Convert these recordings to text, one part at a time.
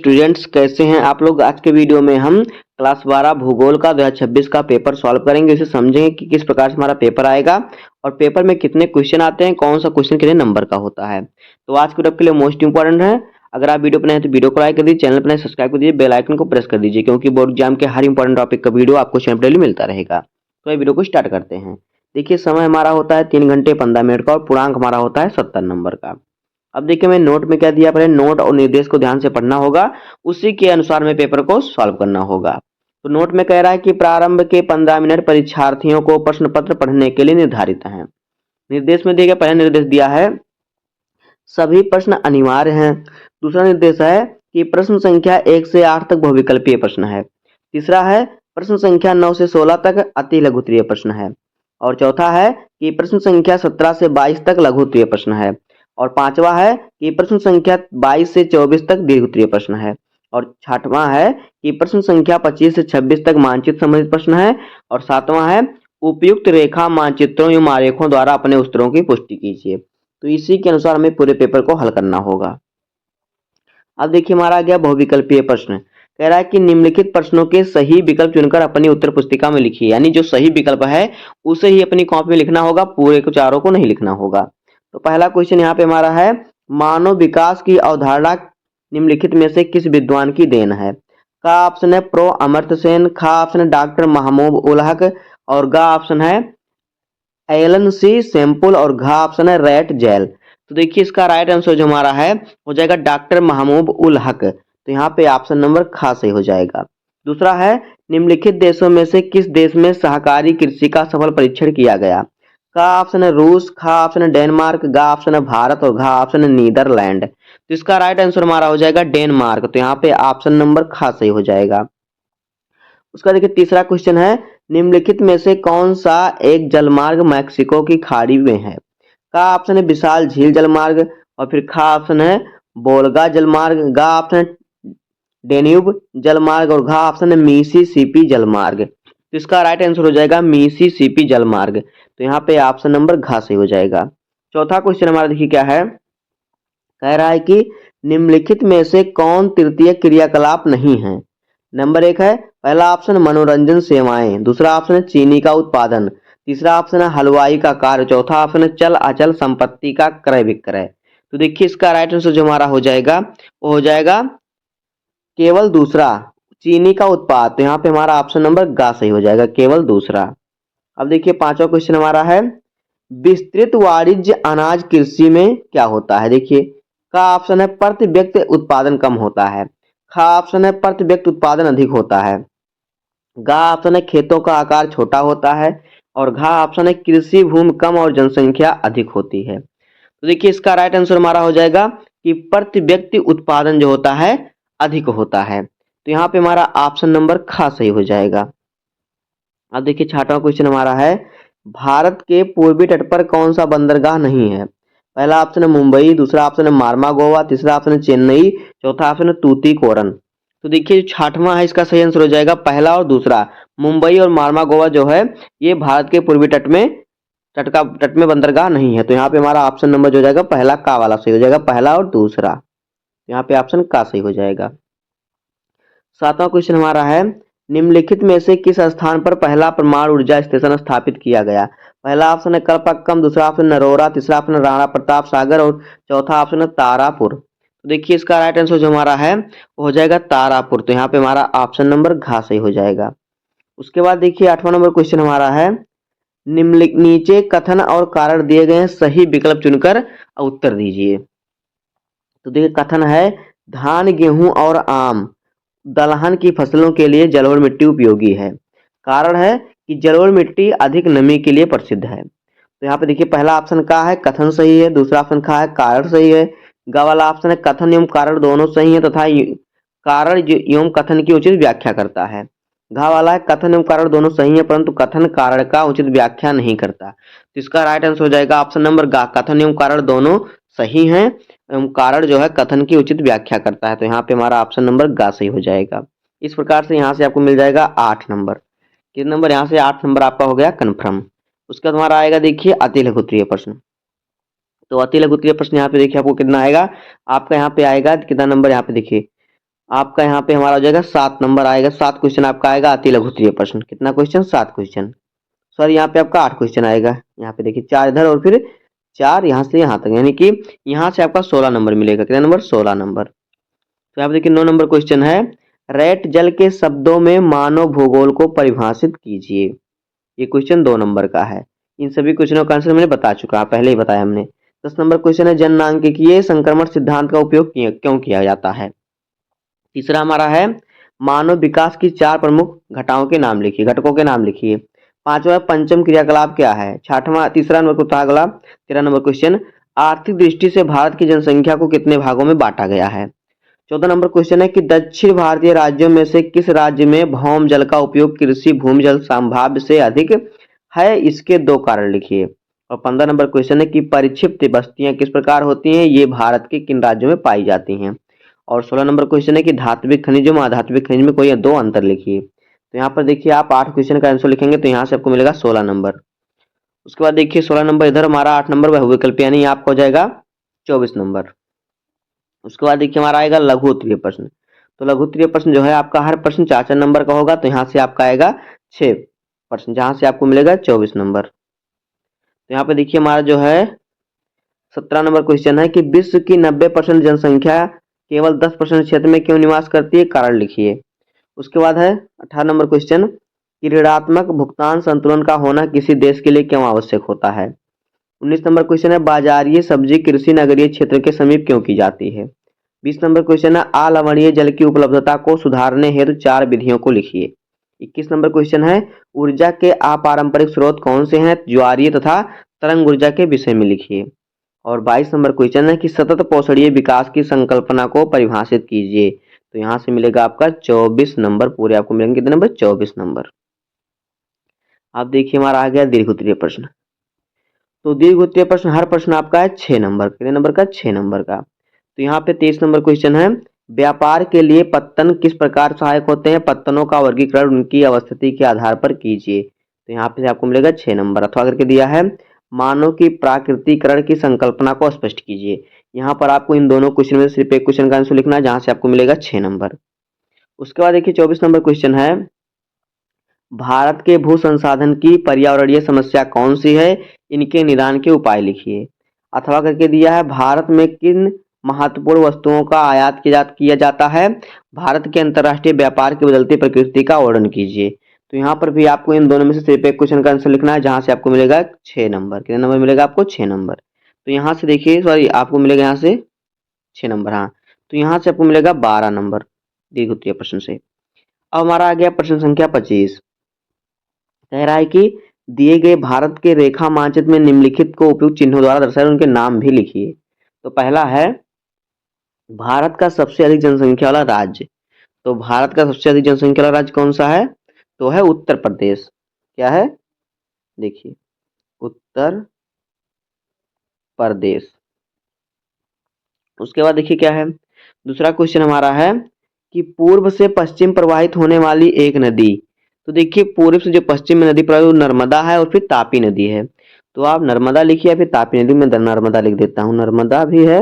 Students, कैसे हैं आप लोग। आज के वीडियो में हम क्लास 12 भूगोल का 2026 का पेपर सॉल्व करेंगे। इसे समझेंगे कि किस प्रकार से हमारा पेपर आएगा और पेपर में कितने क्वेश्चन आते हैं, कौन सा क्वेश्चन कितने नंबर का होता है। तो आज के वीडियो के लिए मोस्ट इंपॉर्टेंट है। अगर आप वीडियो पर नए हैं तो वीडियो को लाइक कर दीजिए, चैनल पर नए सब्सक्राइब कर दीजिए, बेल आइकन को प्रेस कर दीजिए, क्योंकि बोर्ड एग्जाम के हर इंपॉर्टेंट टॉपिक का वीडियो आपको चैनल पर डेली मिलता रहेगा। तो ये वीडियो को स्टार्ट करते हैं। देखिए, समय हमारा होता है 3 घंटे 15 मिनट का और पूर्णांक हमारा होता है 70 नंबर का। अब देखिए, मैं नोट में क्या दिया, पहले नोट और निर्देश को ध्यान से पढ़ना होगा, उसी के अनुसार में पेपर को सॉल्व करना होगा। तो नोट में कह रहा है कि प्रारंभ के 15 मिनट परीक्षार्थियों को प्रश्न पत्र पढ़ने के लिए निर्धारित हैं। निर्देश में देखिए, पहला निर्देश दिया है सभी प्रश्न अनिवार्य हैं। दूसरा निर्देश है कि प्रश्न संख्या 1 से 8 तक बहुविकल्पीय प्रश्न है। तीसरा है प्रश्न संख्या 9 से 16 तक अति लघु उत्तरीय प्रश्न है। और चौथा है कि प्रश्न संख्या 17 से 22 तक लघु उत्तरीय प्रश्न है। और पांचवा है कि प्रश्न संख्या 22 से 24 तक दीर्घ उत्तरीय प्रश्न है। और छठवां है कि प्रश्न संख्या 25 से 26 तक मानचित्र संबंधित प्रश्न है। और सातवां है उपयुक्त रेखा मानचित्रों एवं आरेखों द्वारा अपने उत्तरों की पुष्टि कीजिए। तो इसी के अनुसार हमें पूरे पेपर को हल करना होगा। अब देखिए, हमारा आ गया बहुविकल्पीय प्रश्न। कह रहा है कि निम्नलिखित प्रश्नों के सही विकल्प चुनकर अपनी उत्तर पुस्तिका में लिखिए। यानी जो सही विकल्प है उसे ही अपनी कॉपी में लिखना होगा, पूरे को चारों को नहीं लिखना होगा। तो पहला क्वेश्चन यहाँ पे हमारा है, मानव विकास की अवधारणा निम्नलिखित में से किस विद्वान की देन है। का ऑप्शन है प्रो अमर्त्य सेन, खा ऑप्शन है डॉक्टर महमूद उल हक, और गा ऑप्शन है एलन सी सैम्पल, और घा ऑप्शन है रैट जेल। तो देखिए, इसका राइट आंसर जो हमारा है हो जाएगा डॉक्टर महमूद उल हक। तो यहाँ पे ऑप्शन नंबर खा सही हो जाएगा। दूसरा है, निम्नलिखित देशों में से किस देश में सहकारी कृषि का सफल परीक्षण किया गया। का ऑप्शन है रूस, खा ऑप्शन है डेनमार्क, गा ऑप्शन है भारत, और घा ऑप्शन है नीदरलैंड। तो इसका राइट आंसर हमारा हो जाएगा डेनमार्क। तो यहाँ पे ऑप्शन नंबर खा सही हो जाएगा। उसका देखिए, तीसरा क्वेश्चन है, निम्नलिखित में से कौन सा एक जलमार्ग मैक्सिको की खाड़ी में है। का ऑप्शन है विशाल झील जलमार्ग, और फिर खा ऑप्शन है बोल्गा जलमार्ग, गा ऑप्शन है डेन्यूब जलमार्ग, और घा ऑप्शन है मिसिसिपी जलमार्ग। तो इसका राइट आंसर हो जाएगा मिसिसिपी जलमार्ग। तो यहाँ पे ऑप्शन नंबर घा सही हो जाएगा। चौथा क्वेश्चन हमारा देखिए क्या है, कह रहा है कि निम्नलिखित में से कौन तृतीय क्रियाकलाप नहीं है। नंबर 1 है पहला ऑप्शन मनोरंजन सेवाएं, दूसरा ऑप्शन है चीनी का उत्पादन, तीसरा ऑप्शन है हलवाई का कार्य, चौथा ऑप्शन है चल अचल संपत्ति का क्रय विक्रय। तो देखिए, इसका राइट आंसर जो हमारा हो जाएगा वो हो जाएगा केवल दूसरा, चीनी का उत्पाद। तो यहाँ पे हमारा ऑप्शन नंबर गा सही हो जाएगा, केवल दूसरा। अब देखिए, पांचवा क्वेश्चन हमारा है, विस्तृत वाणिज्य अनाज कृषि में क्या होता है। देखिए, का ऑप्शन है प्रति व्यक्ति उत्पादन कम होता है, खा ऑप्शन है प्रति व्यक्ति उत्पादन अधिक होता है, गा ऑप्शन है खेतों का आकार छोटा होता है, और घा ऑप्शन है कृषि भूमि कम और जनसंख्या अधिक होती है। तो देखिए, इसका राइट आंसर हमारा हो जाएगा कि प्रति व्यक्ति उत्पादन जो होता है अधिक होता है। तो यहाँ पे हमारा ऑप्शन नंबर खा सही हो जाएगा। अब देखिए, छठवां क्वेश्चन हमारा है, भारत के पूर्वी तट पर कौन सा बंदरगाह नहीं है। पहला ऑप्शन है मुंबई, दूसरा ऑप्शन है मार्मा गोवा, तीसरा ऑप्शन है चेन्नई, चौथा ऑप्शन है तूतीकोरन। तो देखिए, छठवां है इसका सही आंसर हो जाएगा पहला और दूसरा। मुंबई और मार्मा गोवा जो है ये भारत के पूर्वी तट में बंदरगाह नहीं है। तो यहाँ पे हमारा ऑप्शन नंबर जो हो जाएगा पहला का वाला सही हो जाएगा, पहला और दूसरा। यहाँ पे ऑप्शन का सही हो जाएगा। सातवां क्वेश्चन हमारा है, निम्नलिखित में से किस स्थान पर पहला परमाणु ऊर्जा स्टेशन स्थापित किया गया। पहला ऑप्शन है कलपक्कम, दूसरा ऑप्शन नरोरा, तीसरा ऑप्शन राणा प्रताप सागर, और चौथा ऑप्शन है तारापुर। तो देखिए, इसका राइट आंसर जो हमारा है वो हो जाएगा तारापुर। तो यहाँ पे हमारा ऑप्शन नंबर घा सही हो जाएगा। उसके बाद देखिए, 8वां नंबर क्वेश्चन हमारा है, निम्नलिखित नीचे कथन और कारण दिए गए हैं, सही विकल्प चुनकर उत्तर दीजिए। तो देखिए, कथन है धान गेहूं और आम दलहन की फसलों के लिए जलोढ़ मिट्टी उपयोगी है। कारण है कि जलोढ़ मिट्टी अधिक नमी के लिए प्रसिद्ध है। तो यहाँ पे देखिए, पहला ऑप्शन का है कथन सही है, दूसरा ऑप्शन का है कारण सही है, ग वाला ऑप्शन है कथन एवं कारण दोनों सही है तथा कारण एवं कथन की उचित व्याख्या करता है। घा वाला है कथन एवं कारण दोनों सही है परंतु कथन कारण का उचित व्याख्या नहीं करता। तो इसका राइट आंसर हो जाएगा ऑप्शन नंबर गा, कथन एवं कारण दोनों सही हैं एवं कारण जो है कथन की उचित व्याख्या करता है। तो यहाँ पे हमारा ऑप्शन नंबर गा सही हो जाएगा। इस प्रकार से यहाँ से आपको मिल जाएगा 8 नंबर। कितने नंबर, यहाँ से 8 नंबर आपका हो गया कन्फर्म। उसके बाद हमारा आएगा देखिए अति लघु उत्तरीय प्रश्न। तो अति लघु उत्तरीय प्रश्न यहाँ पे देखिए आपको कितना आएगा, आपका यहाँ पे आएगा कितना नंबर, यहाँ पे देखिए आपका यहाँ पे हमारा हो जाएगा 7 नंबर आएगा। 7 क्वेश्चन आपका आएगा अति लघु उत्तरीय प्रश्न। कितना क्वेश्चन? 7 क्वेश्चन। सॉरी, यहाँ पे आपका 8 क्वेश्चन आएगा। यहाँ पे देखिए 4 इधर और फिर 4 यहाँ से यहाँ तक, यानी कि यहाँ से आपका 16 नंबर मिलेगा। कितना नंबर? 16 नंबर। तो यहाँ पे देखिए 9 नंबर क्वेश्चन है, रेट जल के शब्दों में मानव भूगोल को परिभाषित कीजिए। ये क्वेश्चन 2 नंबर का है। इन सभी क्वेश्चनों का आंसर मैंने बता चुका, पहले ही बताया हमने। 10 नंबर क्वेश्चन है, जननांकिकीय संक्रमण सिद्धांत का उपयोग क्यों किया जाता है? तीसरा हमारा है, मानव विकास की 4 प्रमुख घटाओं के नाम लिखिए, घटकों के नाम लिखिए। पांचवा, पंचम क्रियाकलाप क्या है? छठवां, तीसरा नंबर को था अगला 13 नंबर क्वेश्चन, आर्थिक दृष्टि से भारत की जनसंख्या को कितने भागों में बांटा गया है? 14 नंबर क्वेश्चन है कि दक्षिण भारतीय राज्यों में से किस राज्य में भौम जल का उपयोग कृषि भूमिजल संभाव्य से अधिक है? इसके 2 कारण लिखिए। और 15 नंबर क्वेश्चन है कि परिक्षिप्त बस्तियां किस प्रकार होती हैं? ये भारत के किन राज्यों में पाई जाती हैं? और 16 नंबर क्वेश्चन है कि धात्विक खनिजों में अधात्विक खनिज में कोई 2 अंतर लिखिए। तो यहाँ पर देखिए आप 8 क्वेश्चन का आंसर लिखेंगे तो यहाँ से आपको मिलेगा 16 नंबर। उसके बाद देखिए 16 नंबर इधर हमारा 8 नंबर बहुविकल्प, यानी आपका हो जाएगा 24 नंबर। उसके बाद देखिए हमारा आएगा लघु उत्तरीय प्रश्न। तो लघु उत्तरीय प्रश्न जो है आपका हर प्रश्न 4-4 नंबर का होगा। तो यहाँ से आपका आएगा 6 प्रश्न, जहाँ से आपको मिलेगा 24 नंबर। तो यहाँ पे देखिए हमारा जो है 17 नंबर क्वेश्चन है कि विश्व की 90% जनसंख्या केवल 10% क्षेत्र में क्यों निवास करती है? कारण लिखिए। उसके बाद है 18 नंबर क्वेश्चन, कि ऋणात्मक भुगतान संतुलन का होना किसी देश के लिए क्यों आवश्यक होता है? 19 नंबर क्वेश्चन है, बाजारीय सब्जी कृषि नगरीय क्षेत्र के समीप क्यों की जाती है? 20 नंबर क्वेश्चन है, अलवणीय जल की उपलब्धता को सुधारने हेतु 4 विधियों को लिखिए। 21 नंबर क्वेश्चन है, ऊर्जा के अपारंपरिक स्रोत कौन से हैं? ज्वारीय तथा तरंग ऊर्जा के विषय में लिखिए। और 22 नंबर क्वेश्चन है कि सतत पोषणीय विकास की संकल्पना को परिभाषित कीजिए। तो यहाँ से मिलेगा आपका 24 नंबर, पूरे आपको मिलेंगे कितने नंबर? 24 नंबर। आप देखिए हमारा आ गया दीर्घ उत्तरीय प्रश्न। तो दीर्घ उत्तरीय प्रश्न हर प्रश्न आपका है 6 नंबर। कितने नंबर का? 6 नंबर का। तो यहाँ पे 23 नंबर क्वेश्चन है, व्यापार के लिए पत्तन किस प्रकार सहायक होते हैं? पत्तनों का वर्गीकरण उनकी अवस्थिति के आधार पर कीजिए। तो यहाँ पे आपको मिलेगा 6 नंबर। अथवा करके दिया है, मानव की प्राकृतिकरण की संकल्पना को स्पष्ट कीजिए। यहाँ पर आपको इन दोनों क्वेश्चन में सिर्फ एक क्वेश्चन का आंसर लिखना है, जहाँ से आपको मिलेगा 6 नंबर। उसके बाद देखिए 24 नंबर क्वेश्चन है, भारत के भू संसाधन की पर्यावरणीय समस्या कौन सी है? इनके निदान के उपाय लिखिए। अथवा करके दिया है, भारत में किन महत्वपूर्ण वस्तुओं का आयात किया जाता है? भारत के अंतर्राष्ट्रीय व्यापार की बदलती प्रकृति का वर्णन कीजिए। तो यहाँ पर भी आपको इन दोनों में से सिर्फ एक क्वेश्चन का आंसर लिखना है, जहाँ से आपको मिलेगा 6 नंबर। कितने नंबर मिलेगा आपको? 6 नंबर। तो यहाँ से देखिए, सॉरी, आपको मिलेगा यहाँ से 6 नंबर, हाँ। तो यहाँ से आपको मिलेगा 12 नंबर दीर्घ उत्तरीय प्रश्न से। अब हमारा आ गया प्रश्न संख्या 25। कह रहा है कि दिए गए भारत के रेखा मानचित्र में निम्नलिखित को उपयुक्त चिन्हों द्वारा दर्शाए, उनके नाम भी लिखिए। तो पहला है, भारत का सबसे अधिक जनसंख्या वाला राज्य। तो भारत का सबसे अधिक जनसंख्या वाला राज्य कौन सा है? तो है उत्तर प्रदेश। क्या है? देखिए, उत्तर प्रदेश। उसके बाद देखिए क्या है, दूसरा क्वेश्चन हमारा है कि पूर्व से पश्चिम प्रवाहित होने वाली एक नदी। तो देखिए पूर्व से जो पश्चिम में नदी प्रवाहित, नर्मदा है और फिर तापी नदी है। तो आप नर्मदा लिखिए या फिर तापी नदी। में नर्मदा लिख देता हूँ, नर्मदा भी है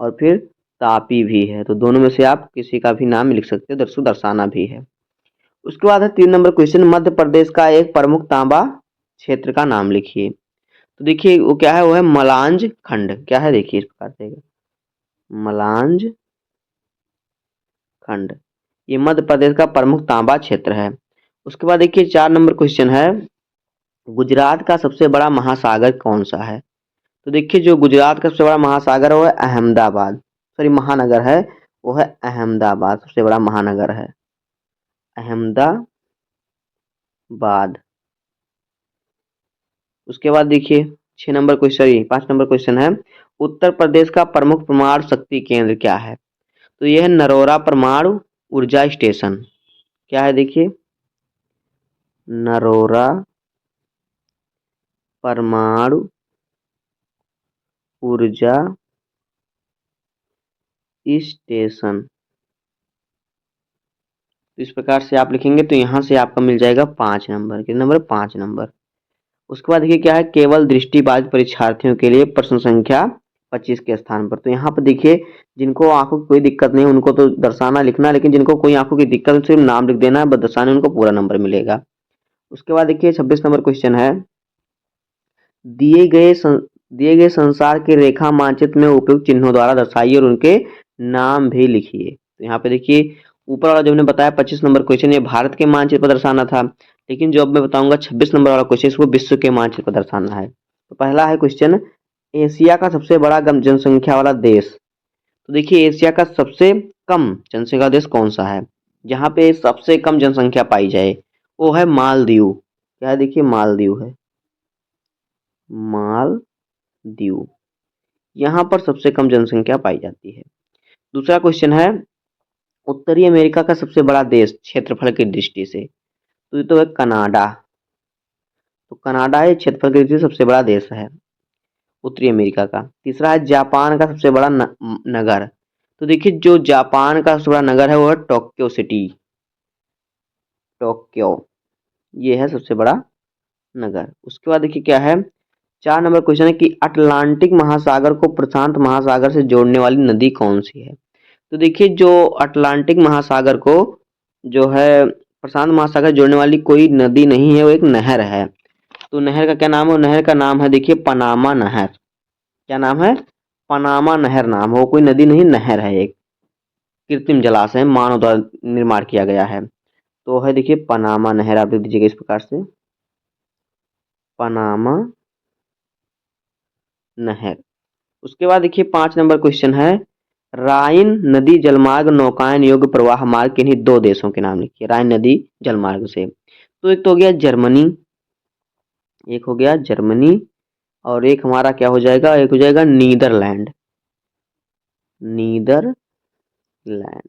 और फिर तापी भी है। तो दोनों में से आप किसी का भी नाम लिख सकते हो, दर्शाना भी है। उसके बाद है 3 नंबर क्वेश्चन, मध्य प्रदेश का एक प्रमुख तांबा क्षेत्र का नाम लिखिए। तो देखिए वो क्या है, वो है मलांज खंड। क्या है? देखिए इस प्रकार से, मलांज खंड, ये मध्य प्रदेश का प्रमुख तांबा क्षेत्र है। उसके बाद देखिए 4 नंबर क्वेश्चन है, गुजरात का सबसे बड़ा महासागर कौन सा है? तो देखिए जो गुजरात का सबसे बड़ा महासागर है वो है अहमदाबाद, सॉरी महानगर है, वो है अहमदाबाद। सबसे बड़ा महानगर है अहमदाबाद। उसके बाद देखिए 6 नंबर क्वेश्चन, 5 नंबर क्वेश्चन है, उत्तर प्रदेश का प्रमुख परमाणु शक्ति केंद्र क्या है? तो यह है नरोरा परमाणु ऊर्जा स्टेशन। क्या है? देखिए नरोरा परमाणु ऊर्जा स्टेशन। इस प्रकार से आप लिखेंगे तो यहाँ से आपका मिल जाएगा 5 नंबर। कितने नंबर? 5 नंबर। उसके बाद देखिए क्या है, केवल दृष्टिबाधित परीक्षार्थियों के लिए प्रश्न संख्या 25 के स्थान पर। तो यहाँ पर देखिए जिनको आंखों की कोई दिक्कत नहीं उनको तो दर्शाना लिखना, लेकिन जिनको कोई आंखों की दिक्कत है सिर्फ नाम लिख देना है, बस दर्शाने उनको पूरा नंबर मिलेगा। उसके बाद देखिए 26 नंबर क्वेश्चन है, दिए गए दिए गए संसार के रेखा मानचित्र में उपयुक्त चिन्हों द्वारा दर्शाइए और उनके नाम भी लिखिए। तो यहाँ पे देखिए ऊपर वाला जो हमने बताया 25 नंबर क्वेश्चन ये भारत के मानचित्र पर दर्शाना था, लेकिन जो अब मैं बताऊंगा 26 नंबर वाला क्वेश्चन इसको विश्व के मानचित्र पर दर्शाना है। तो पहला है क्वेश्चन, एशिया का सबसे बड़ा जनसंख्या वाला देश। तो देखिए एशिया का सबसे कम जनसंख्या देश कौन सा है, जहाँ पे सबसे कम जनसंख्या पाई जाए, वो है मालदीव। क्या है, देखिए मालदीव है, मालदीव, यहाँ पर सबसे कम जनसंख्या पाई जाती है। दूसरा क्वेश्चन है, उत्तरी अमेरिका का सबसे बड़ा देश क्षेत्रफल की दृष्टि से, तो ये तो है कनाडा। तो कनाडा है क्षेत्रफल की दृष्टि से सबसे बड़ा देश है उत्तरी अमेरिका का। तीसरा है, जापान का सबसे बड़ा नगर। तो देखिए जो जापान का सबसे बड़ा नगर है वो है टोक्यो सिटी, टोक्यो, ये है सबसे बड़ा नगर। उसके बाद देखिए क्या है, 4 नंबर क्वेश्चन है कि अटलांटिक महासागर को प्रशांत महासागर से जोड़ने वाली नदी कौन सी है। तो देखिए जो अटलांटिक महासागर को जो है प्रशांत महासागर से जोड़ने वाली कोई नदी नहीं है, वो एक नहर है। तो नहर का क्या नाम है, नहर का नाम है देखिए पनामा नहर। क्या नाम है, पनामा नहर नाम है, वो कोई नदी नहीं नहर है, एक कृत्रिम जलाशय मानव द्वारा निर्माण किया गया है। तो है देखिए पनामा नहर, आप लिख दीजिएगा इस प्रकार से, पनामा नहर। उसके बाद देखिए 5 नंबर क्वेश्चन है, राइन नदी जलमार्ग नौकायन योग्य प्रवाह मार्ग किन्हीं 2 देशों के नाम लिखिए, राइन नदी जलमार्ग से। तो एक तो हो गया जर्मनी, एक हो गया जर्मनी, और एक हमारा क्या हो जाएगा, एक हो जाएगा नीदरलैंड, नीदरलैंड।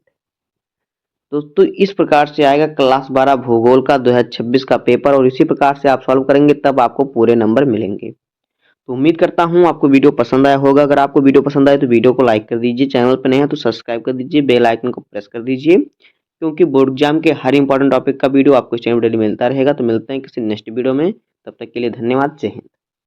दोस्तों इस प्रकार से आएगा क्लास 12 भूगोल का 2026 का पेपर, और इसी प्रकार से आप सॉल्व करेंगे तब आपको पूरे नंबर मिलेंगे। तो उम्मीद करता हूँ आपको वीडियो पसंद आया होगा। अगर आपको वीडियो पसंद आए तो वीडियो को लाइक कर दीजिए, चैनल पर नए हैं तो सब्सक्राइब कर दीजिए, बेल आइकन को प्रेस कर दीजिए, क्योंकि बोर्ड एग्जाम के हर इंपॉर्टेंट टॉपिक का वीडियो आपको इस चैनल पर डेली मिलता रहेगा। तो मिलते हैं किसी नेक्स्ट वीडियो में, तब तक के लिए धन्यवाद, जय हिंद।